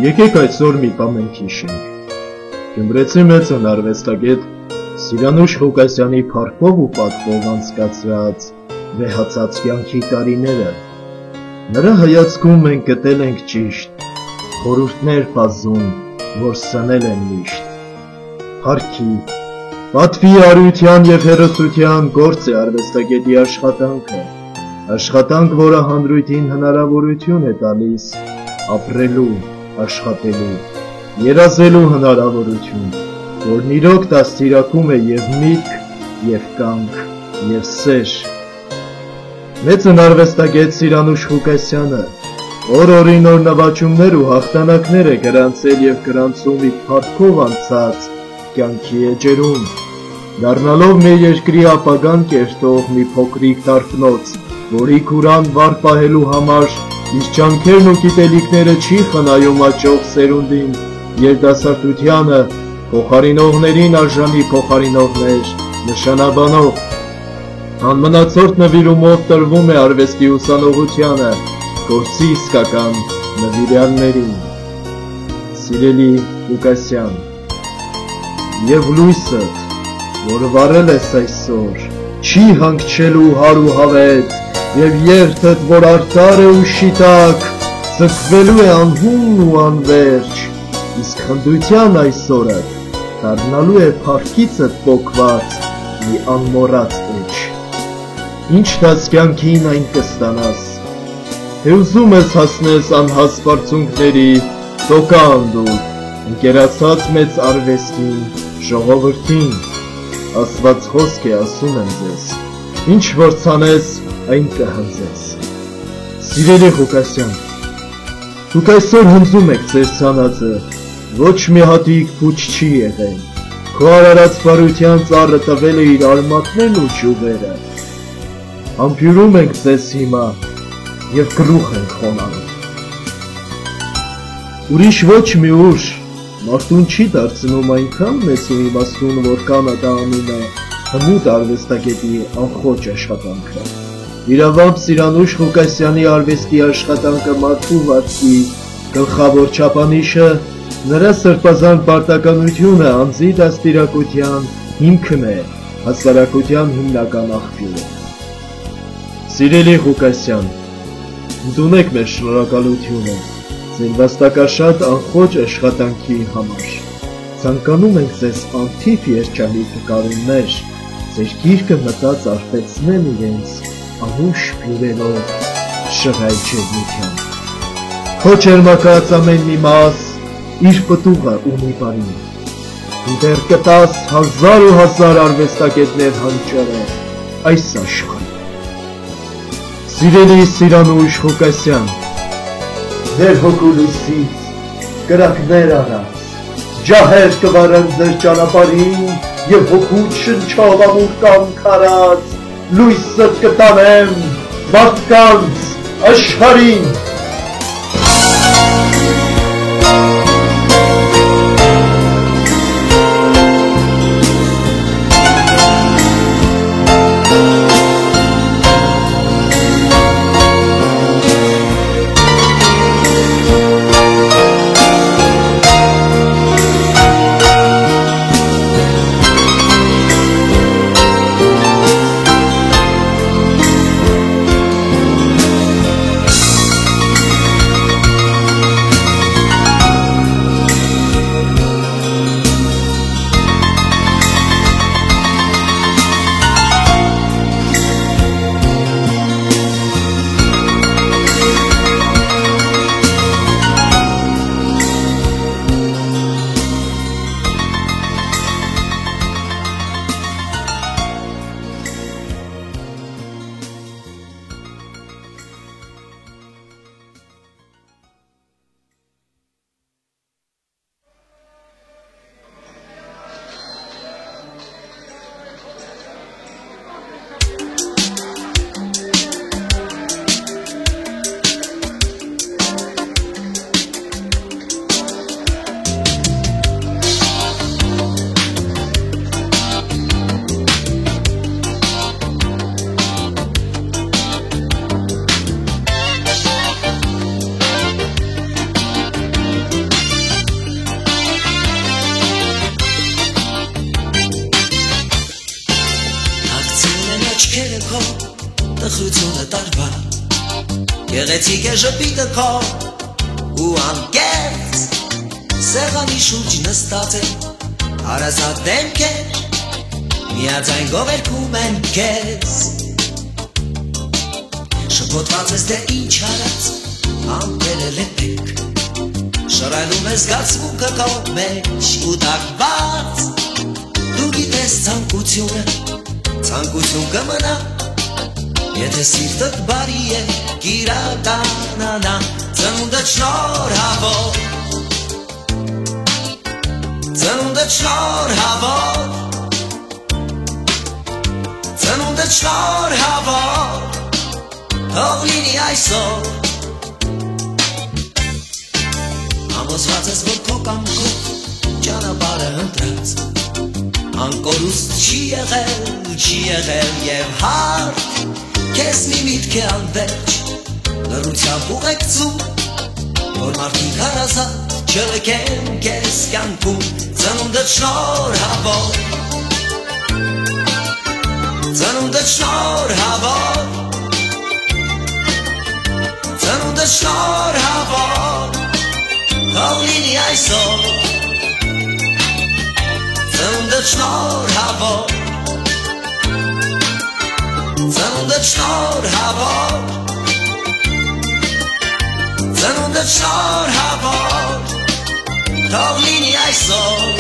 Եկեք այսօր մի կամենք հիշենք։ Գյումրեցի մեծ հնարվեստագետ Սիրանուշ Ղուկասյանի փառքով ու պատվով անցկացրած վեհացած կյանքի տարիները։ Նրա հայացքում մենք գտել ենք ճիշտ խորհուրդներ բազում, որ սնել են միշտ։ Փառքի, պատվի, արիության և հերոսության գործ է արվեստագետի աշխատանքը, աշխատանք, որը հանրույթին հնարավորություն է տալիս ապրելու, աշխատելու, երազելու հնարավորություն, որն իրոք դաստիարակում է և միտք, և կյանք, և սեր։ Մեծ հնարվեստագետ Սիրանուշ Ղուկասյանը օր-օրին նոր նվաճումներ ու հաղթանակներ է գրանցել և գրանցում իր փառքով անցած կյանքի էջերում, դառնալով մեր երկրի ապագան կերտող մի փոքրիկ դարբնոց, որի քուրան վառ պահելու համար իր ջանքերն ու գիտելիքները չի խնայում աճող սերունդին, երիտասարդությանը, փոխարինողներին արժանի փոխարինողներ, նշանաբանող։ Անմնացորդ նվիրումով տրվում է արվեստի ուսանողությանը, գործի իսկական նվիրյալներին։ Սիրելի Ղուկասյան, և լույսդ, որ վառել ես այսօր, չի հանգչելու հար ու հավետ, և երթդ, որ արդար է ու շիտակ, ձգվելու է անհուն ու անվերջ, իսկ խնդության այսօրը դառնալու է փառքիցդ պոկված մի անմոռաց էջ։ Ինչ դաս կյանքին այն կստանաս, թե ուզում ես հասնես անհաս բարձունքների, տոկա անդուր, ընկերացած մեծ արվեստին, ժողովրդին, Աստված խոսք է ասում եմ ձեզ, ինչ որ ցանես, այն կհնձես։ Սիրելի Ղուկասյան, դուք այսօր հնձում եք ձեր ցանածը, ոչ մի հատիկ փուչ չի եղել, քո արարած բարության ծառը տվել է իր արմատներն ու ճյուղերը։ Համբյուրում ենք ձեզ հիմա և գլուխ ենք խոնարհում։ Ուրիշ ոչ մի ուժ մարդուն չի դարձնում այնքան մեծ ու իմաստուն, որքան դա անում է հմուտ արվեստագետի անխոճ աշխատանքը։ Իրավամբ Սիրանուշ Ղուկասյանի արվեստի աշխատանքը մարդու վարձի գլխավոր չափանիշը, նրա սրբազան պարտականությունը անձի դաստիարակության հիմքն է, հասարակության հիմնական աղբյուրը։ Սիրելի Ղուկասյան, ընդունեք մեր շնորհակալությունը ձեր վաստակաշատ անխոճ աշխատանքի համար։ Ցանկանում ենք ձեզ անթիվ երջանիկ նկարումներ, ձեր գիրկը մտած արբեցնել իրենց անուշ բյուրելով շղայ ջերմությամբ։ Քո ճերմակած ամեն մի մաս իր պտուղը ունի բարին։ Դու դեռ կտաս հազար ու հազար արվեստագետներ հանճարել այս աշխարհում։ Սիրելի Սիրանուշ Ղուկասյան, ձեր հոգու լույսից կրակներ արած, ջահեր կվարեն ձեր ճանապարհին և հոգուց շնչով ամուր կամք արած, լույսդ կտանեմ մարդկանց աշխարհին։ տարվա Գեղեցիկ է ժպիտը քո ու անկեղծ Սեղանի շուրջ նստած է հարազատ դեմքեր Միաձայն գովերքում են քեզ Շփոթված ես թե ինչ արած ամպերը լեպեք Շռայլում ես զգացմունքը քո մեջ ու տակված Դու գիտես ցանկությունը Ցանկություն կմնա Եթե սիրտդ բարի է կիրականանա Ծնունդդ շնորհավոր Ծնունդդ շնորհավոր Ծնունդդ շնորհավոր Թող լինի այսօր Ամոզված ես որ քո կամքով ճանապարհը ընտրած Անկորուստ չի եղել և հարդ Կեզ մի միտք է անվերջ լռությամբ ուղեկցում Որ մարդիկ հարազատ չլքեն կեզ կյանքում Ծնունդդ շնորհավոր Ծնունդդ շնորհավոր Ծնունդդ շնորհավոր Թող լինի այսօր Ծնունդդ շնորհավոր Ծնունդդ շնորհավոր Ծնունդդ շնորհավոր Թող լինի այսօր